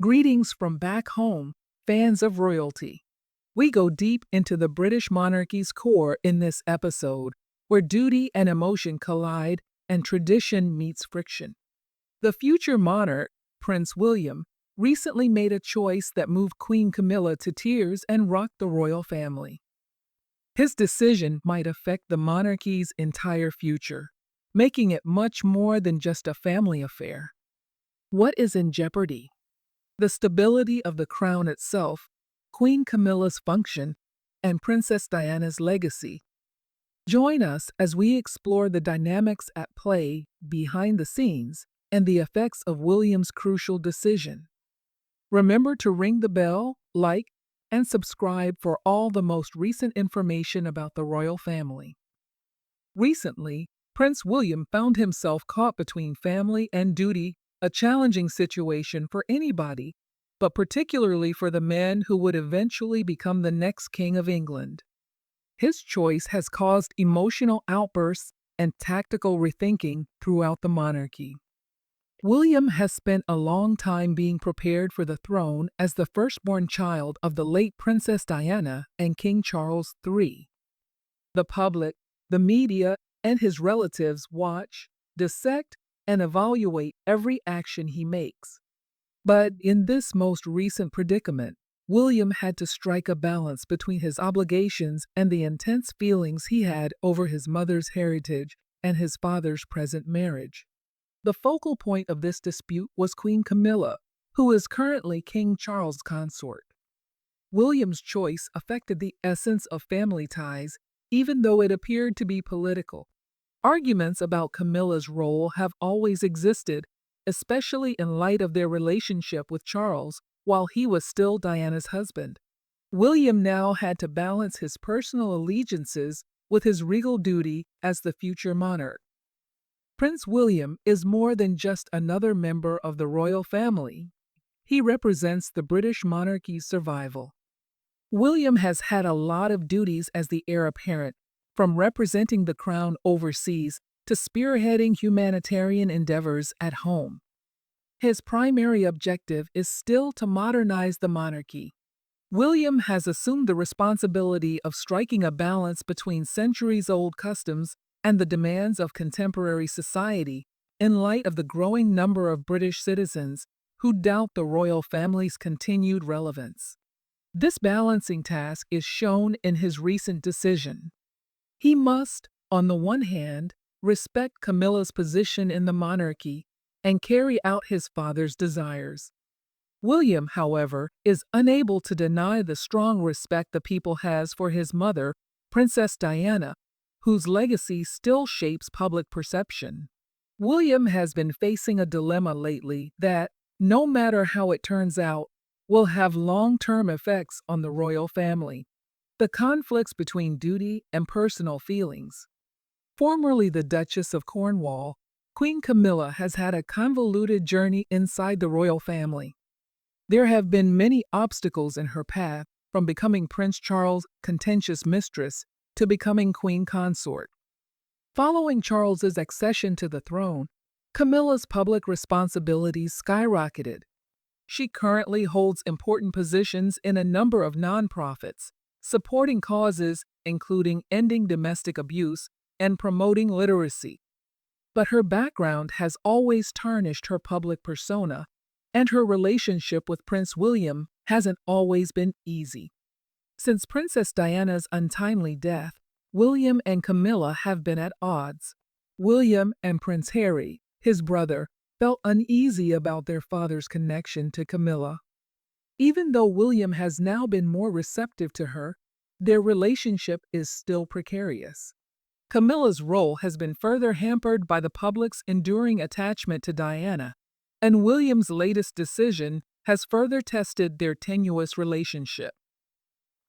Greetings from back home, fans of royalty. We go deep into the British monarchy's core in this episode, where duty and emotion collide and tradition meets friction. The future monarch, Prince William, recently made a choice that moved Queen Camilla to tears and rocked the royal family. His decision might affect the monarchy's entire future, making it much more than just a family affair. What is in jeopardy? The stability of the crown itself, Queen Camilla's function, and Princess Diana's legacy. Join us as we explore the dynamics at play behind the scenes and the effects of William's crucial decision. Remember to ring the bell, like, and subscribe for all the most recent information about the royal family. Recently, Prince William found himself caught between family and duty, a challenging situation for anybody, but particularly for the man who would eventually become the next King of England. His choice has caused emotional outbursts and tactical rethinking throughout the monarchy. William has spent a long time being prepared for the throne as the firstborn child of the late Princess Diana and King Charles III. The public, the media, and his relatives watch, dissect, and evaluate every action he makes. But in this most recent predicament, William had to strike a balance between his obligations and the intense feelings he had over his mother's heritage and his father's present marriage. The focal point of this dispute was Queen Camilla, who is currently King Charles' consort. William's choice affected the essence of family ties, even though it appeared to be political. Arguments about Camilla's role have always existed, especially in light of their relationship with Charles while he was still Diana's husband. William now had to balance his personal allegiances with his regal duty as the future monarch. Prince William is more than just another member of the royal family. He represents the British monarchy's survival. William has had a lot of duties as the heir apparent, from representing the crown overseas to spearheading humanitarian endeavors at home. His primary objective is still to modernize the monarchy. William has assumed the responsibility of striking a balance between centuries-old customs and the demands of contemporary society in light of the growing number of British citizens who doubt the royal family's continued relevance. This balancing task is shown in his recent decision. He must, on the one hand, respect Camilla's position in the monarchy and carry out his father's desires. William, however, is unable to deny the strong respect the people has for his mother, Princess Diana, whose legacy still shapes public perception. William has been facing a dilemma lately that, no matter how it turns out, will have long-term effects on the royal family. The conflicts between duty and personal feelings. Formerly the Duchess of Cornwall, Queen Camilla has had a convoluted journey inside the royal family. There have been many obstacles in her path, from becoming Prince Charles' contentious mistress to becoming queen consort. Following Charles's accession to the throne, Camilla's public responsibilities skyrocketed. She currently holds important positions in a number of nonprofits, supporting causes including ending domestic abuse and promoting literacy. But her background has always tarnished her public persona, and her relationship with Prince William hasn't always been easy. Since Princess Diana's untimely death, William and Camilla have been at odds. William and Prince Harry, his brother, felt uneasy about their father's connection to Camilla. Even though William has now been more receptive to her, their relationship is still precarious. Camilla's role has been further hampered by the public's enduring attachment to Diana, and William's latest decision has further tested their tenuous relationship.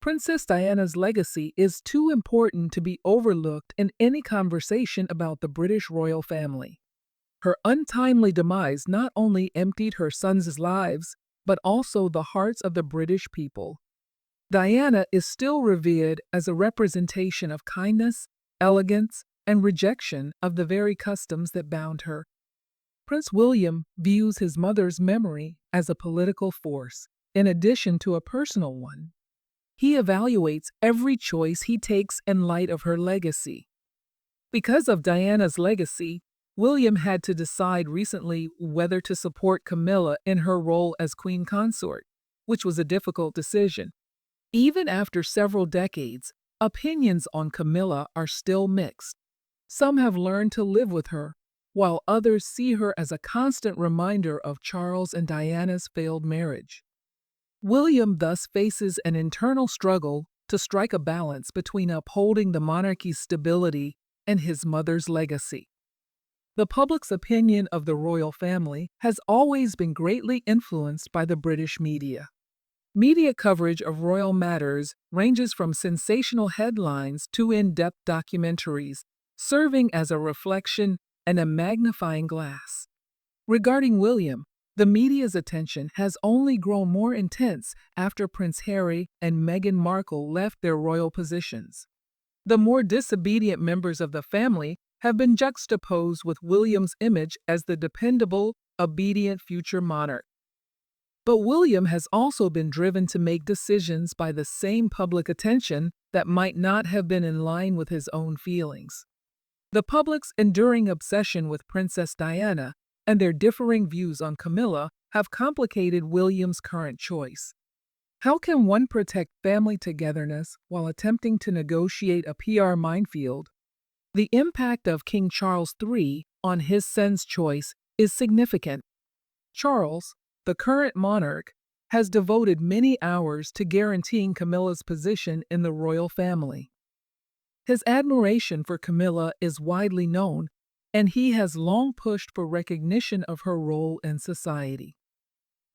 Princess Diana's legacy is too important to be overlooked in any conversation about the British royal family. Her untimely demise not only emptied her sons' lives, but also the hearts of the British people. Diana is still revered as a representation of kindness, elegance, and rejection of the very customs that bound her. Prince William views his mother's memory as a political force, in addition to a personal one. He evaluates every choice he takes in light of her legacy. Because of Diana's legacy, William had to decide recently whether to support Camilla in her role as queen consort, which was a difficult decision. Even after several decades, opinions on Camilla are still mixed. Some have learned to live with her, while others see her as a constant reminder of Charles and Diana's failed marriage. William thus faces an internal struggle to strike a balance between upholding the monarchy's stability and his mother's legacy. The public's opinion of the royal family has always been greatly influenced by the British media. Media coverage of royal matters ranges from sensational headlines to in-depth documentaries, serving as a reflection and a magnifying glass. Regarding William, the media's attention has only grown more intense after Prince Harry and Meghan Markle left their royal positions. The more disobedient members of the family have been juxtaposed with William's image as the dependable, obedient future monarch. But William has also been driven to make decisions by the same public attention that might not have been in line with his own feelings. The public's enduring obsession with Princess Diana and their differing views on Camilla have complicated William's current choice. How can one protect family togetherness while attempting to negotiate a PR minefield? The impact of King Charles III on his son's choice is significant. Charles, the current monarch, has devoted many hours to guaranteeing Camilla's position in the royal family. His admiration for Camilla is widely known, and he has long pushed for recognition of her role in society.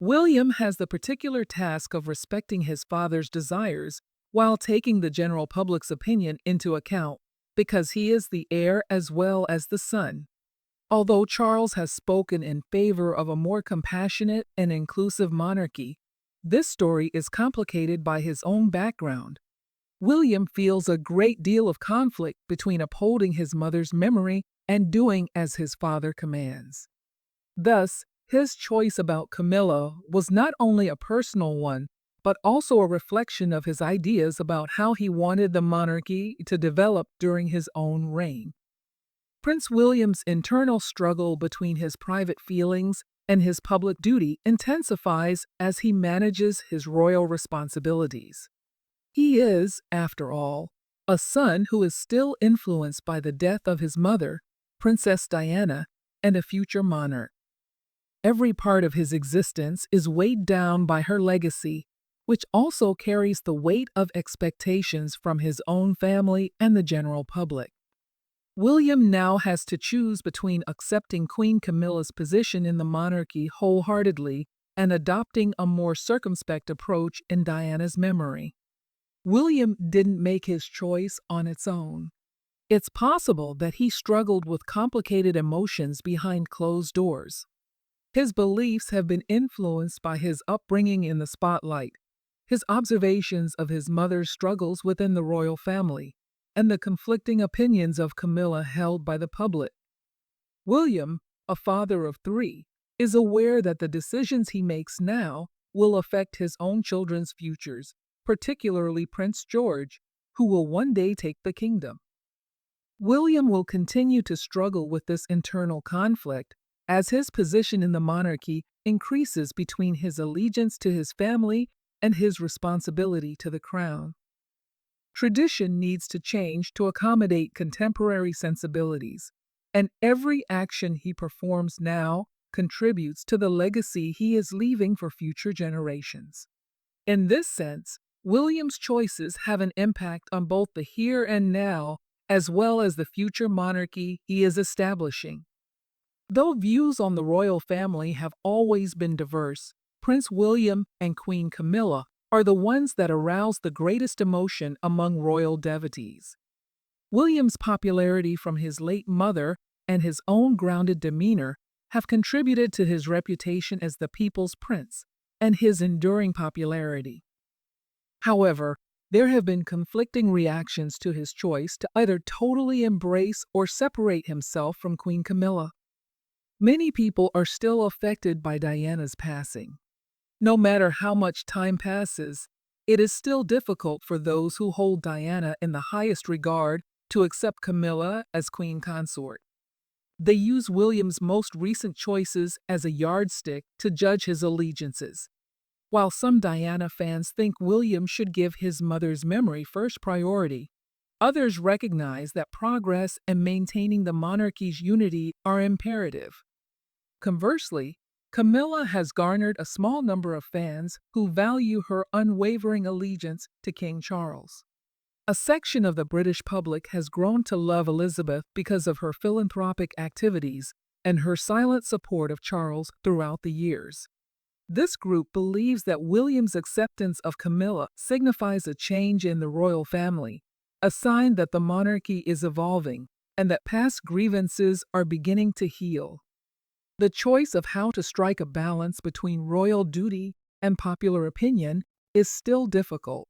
William has the particular task of respecting his father's desires while taking the general public's opinion into account, because he is the heir as well as the son. Although Charles has spoken in favor of a more compassionate and inclusive monarchy, this story is complicated by his own background. William feels a great deal of conflict between upholding his mother's memory and doing as his father commands. Thus, his choice about Camilla was not only a personal one, but also a reflection of his ideas about how he wanted the monarchy to develop during his own reign. Prince William's internal struggle between his private feelings and his public duty intensifies as he manages his royal responsibilities. He is, after all, a son who is still influenced by the death of his mother, Princess Diana, and a future monarch. Every part of his existence is weighed down by her legacy, which also carries the weight of expectations from his own family and the general public. William now has to choose between accepting Queen Camilla's position in the monarchy wholeheartedly and adopting a more circumspect approach in Diana's memory. William didn't make his choice on its own. It's possible that he struggled with complicated emotions behind closed doors. His beliefs have been influenced by his upbringing in the spotlight, his observations of his mother's struggles within the royal family, and the conflicting opinions of Camilla held by the public. William, a father of three, is aware that the decisions he makes now will affect his own children's futures, particularly Prince George, who will one day take the kingdom. William will continue to struggle with this internal conflict as his position in the monarchy increases between his allegiance to his family and his responsibility to the crown. Tradition needs to change to accommodate contemporary sensibilities, and every action he performs now contributes to the legacy he is leaving for future generations. In this sense, William's choices have an impact on both the here and now as well as the future monarchy he is establishing. Though views on the royal family have always been diverse, Prince William and Queen Camilla are the ones that arouse the greatest emotion among royal devotees. William's popularity from his late mother and his own grounded demeanor have contributed to his reputation as the people's prince and his enduring popularity. However, there have been conflicting reactions to his choice to either totally embrace or separate himself from Queen Camilla. Many people are still affected by Diana's passing. No matter how much time passes, it is still difficult for those who hold Diana in the highest regard to accept Camilla as queen consort. They use William's most recent choices as a yardstick to judge his allegiances. While some Diana fans think William should give his mother's memory first priority, others recognize that progress and maintaining the monarchy's unity are imperative. Conversely, Camilla has garnered a small number of fans who value her unwavering allegiance to King Charles. A section of the British public has grown to love Elizabeth because of her philanthropic activities and her silent support of Charles throughout the years. This group believes that William's acceptance of Camilla signifies a change in the royal family, a sign that the monarchy is evolving and that past grievances are beginning to heal. The choice of how to strike a balance between royal duty and popular opinion is still difficult.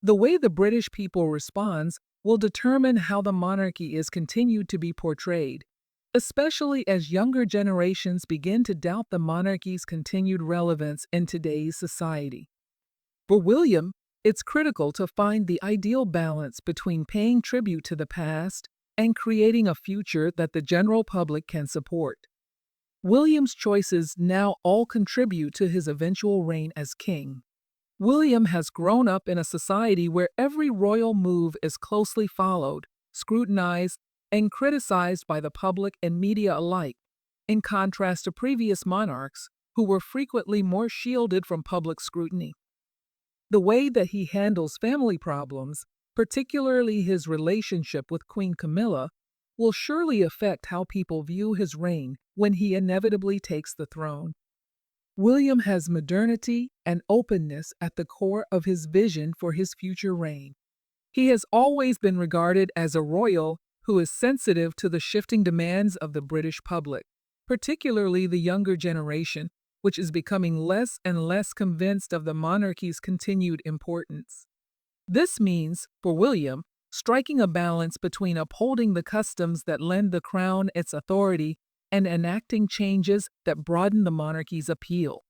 The way the British people responds will determine how the monarchy is continued to be portrayed, especially as younger generations begin to doubt the monarchy's continued relevance in today's society. For William, it's critical to find the ideal balance between paying tribute to the past and creating a future that the general public can support. William's choices now all contribute to his eventual reign as king. William has grown up in a society where every royal move is closely followed, scrutinized, and criticized by the public and media alike, in contrast to previous monarchs who were frequently more shielded from public scrutiny. The way that he handles family problems, particularly his relationship with Queen Camilla, will surely affect how people view his reign when he inevitably takes the throne. William has modernity and openness at the core of his vision for his future reign. He has always been regarded as a royal who is sensitive to the shifting demands of the British public, particularly the younger generation, which is becoming less and less convinced of the monarchy's continued importance. This means, for William, striking a balance between upholding the customs that lend the crown its authority and enacting changes that broaden the monarchy's appeal.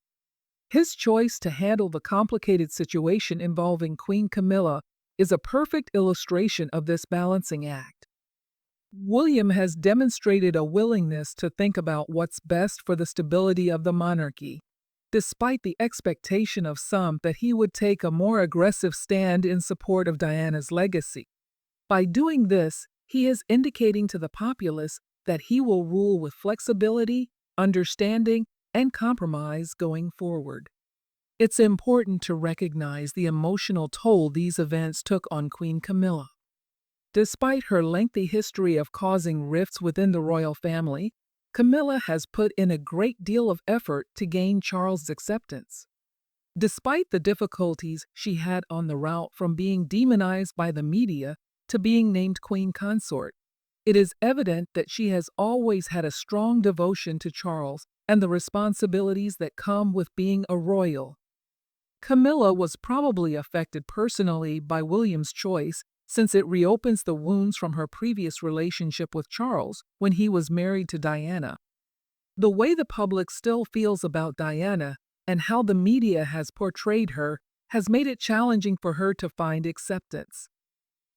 His choice to handle the complicated situation involving Queen Camilla is a perfect illustration of this balancing act. William has demonstrated a willingness to think about what's best for the stability of the monarchy, despite the expectation of some that he would take a more aggressive stand in support of Diana's legacy. By doing this, he is indicating to the populace that he will rule with flexibility, understanding, and compromise going forward. It's important to recognize the emotional toll these events took on Queen Camilla. Despite her lengthy history of causing rifts within the royal family, Camilla has put in a great deal of effort to gain Charles' acceptance. Despite the difficulties she had on the route from being demonized by the media to being named queen consort, it is evident that she has always had a strong devotion to Charles and the responsibilities that come with being a royal. Camilla was probably affected personally by William's choice, since it reopens the wounds from her previous relationship with Charles when he was married to Diana. The way the public still feels about Diana and how the media has portrayed her has made it challenging for her to find acceptance.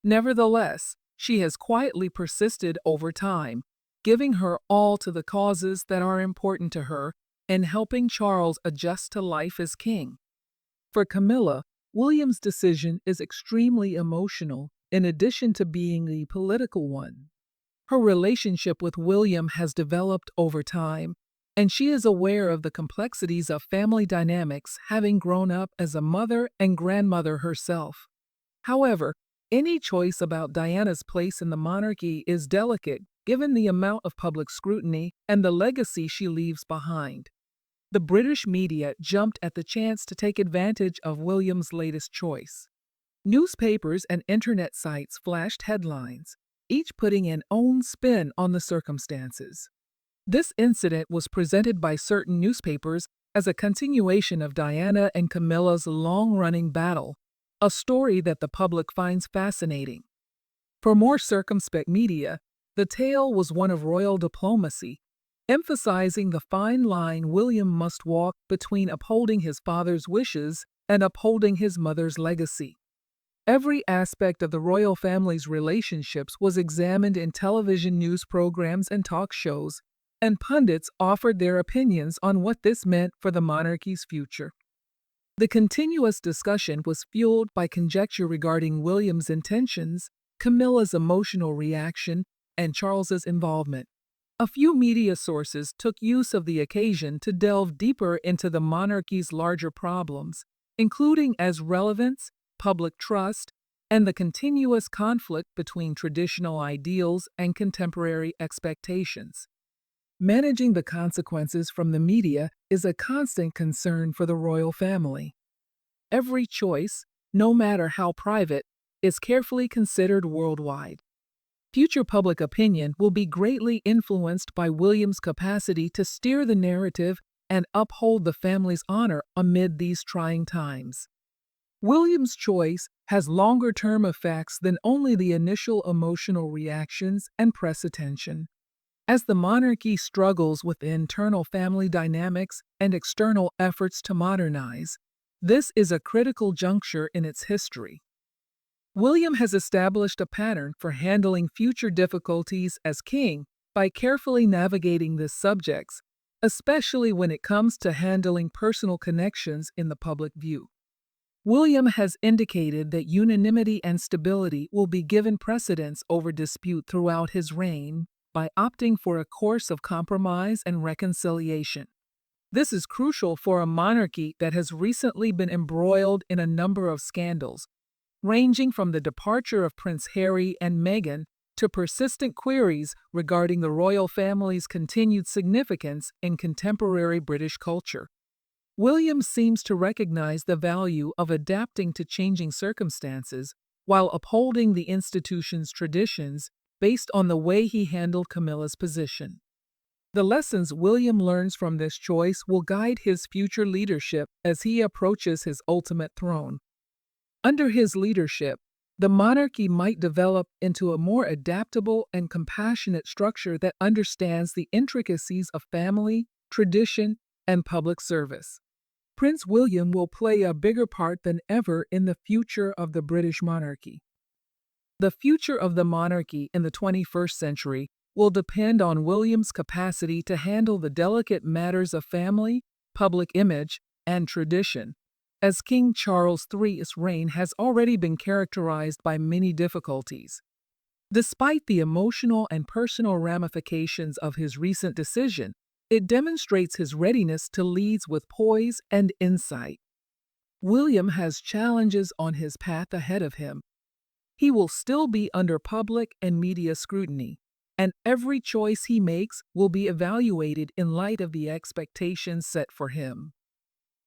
Nevertheless, she has quietly persisted over time, giving her all to the causes that are important to her and helping Charles adjust to life as king. For Camilla, William's decision is extremely emotional in addition to being a political one. Her relationship with William has developed over time, and she is aware of the complexities of family dynamics, having grown up as a mother and grandmother herself. However, any choice about Diana's place in the monarchy is delicate given the amount of public scrutiny and the legacy she leaves behind. The British media jumped at the chance to take advantage of William's latest choice. Newspapers and internet sites flashed headlines, each putting an own spin on the circumstances. This incident was presented by certain newspapers as a continuation of Diana and Camilla's long-running battle, a story that the public finds fascinating. For more circumspect media, the tale was one of royal diplomacy, emphasizing the fine line William must walk between upholding his father's wishes and upholding his mother's legacy. Every aspect of the royal family's relationships was examined in television news programs and talk shows, and pundits offered their opinions on what this meant for the monarchy's future. The continuous discussion was fueled by conjecture regarding William's intentions, Camilla's emotional reaction, and Charles's involvement. A few media sources took use of the occasion to delve deeper into the monarchy's larger problems, including as relevance, public trust, and the continuous conflict between traditional ideals and contemporary expectations. Managing the consequences from the media is a constant concern for the royal family. Every choice, no matter how private, is carefully considered worldwide. Future public opinion will be greatly influenced by William's capacity to steer the narrative and uphold the family's honor amid these trying times. William's choice has longer-term effects than only the initial emotional reactions and press attention. As the monarchy struggles with internal family dynamics and external efforts to modernize, this is a critical juncture in its history. William has established a pattern for handling future difficulties as king by carefully navigating these subjects, especially when it comes to handling personal connections in the public view. William has indicated that unanimity and stability will be given precedence over dispute throughout his reign by opting for a course of compromise and reconciliation. This is crucial for a monarchy that has recently been embroiled in a number of scandals, ranging from the departure of Prince Harry and Meghan to persistent queries regarding the royal family's continued significance in contemporary British culture. William seems to recognize the value of adapting to changing circumstances while upholding the institution's traditions based on the way he handled Camilla's position. The lessons William learns from this choice will guide his future leadership as he approaches his ultimate throne. Under his leadership, the monarchy might develop into a more adaptable and compassionate structure that understands the intricacies of family, tradition, and public service. Prince William will play a bigger part than ever in the future of the British monarchy. The future of the monarchy in the 21st century will depend on William's capacity to handle the delicate matters of family, public image, and tradition, as King Charles III's reign has already been characterized by many difficulties. Despite the emotional and personal ramifications of his recent decision, it demonstrates his readiness to lead with poise and insight. William has challenges on his path ahead of him. He will still be under public and media scrutiny, and every choice he makes will be evaluated in light of the expectations set for him.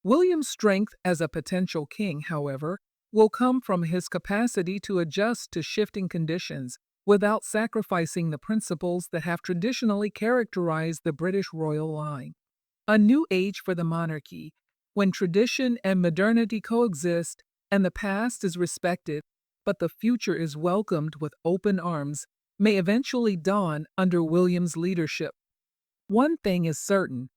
William's strength as a potential king, however, will come from his capacity to adjust to shifting conditions without sacrificing the principles that have traditionally characterized the British royal line. A new age for the monarchy, when tradition and modernity coexist and the past is respected, but the future is welcomed with open arms, may eventually dawn under William's leadership. One thing is certain: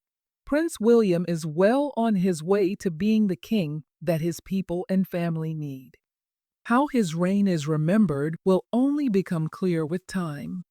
Prince William is well on his way to being the king that his people and family need. How his reign is remembered will only become clear with time.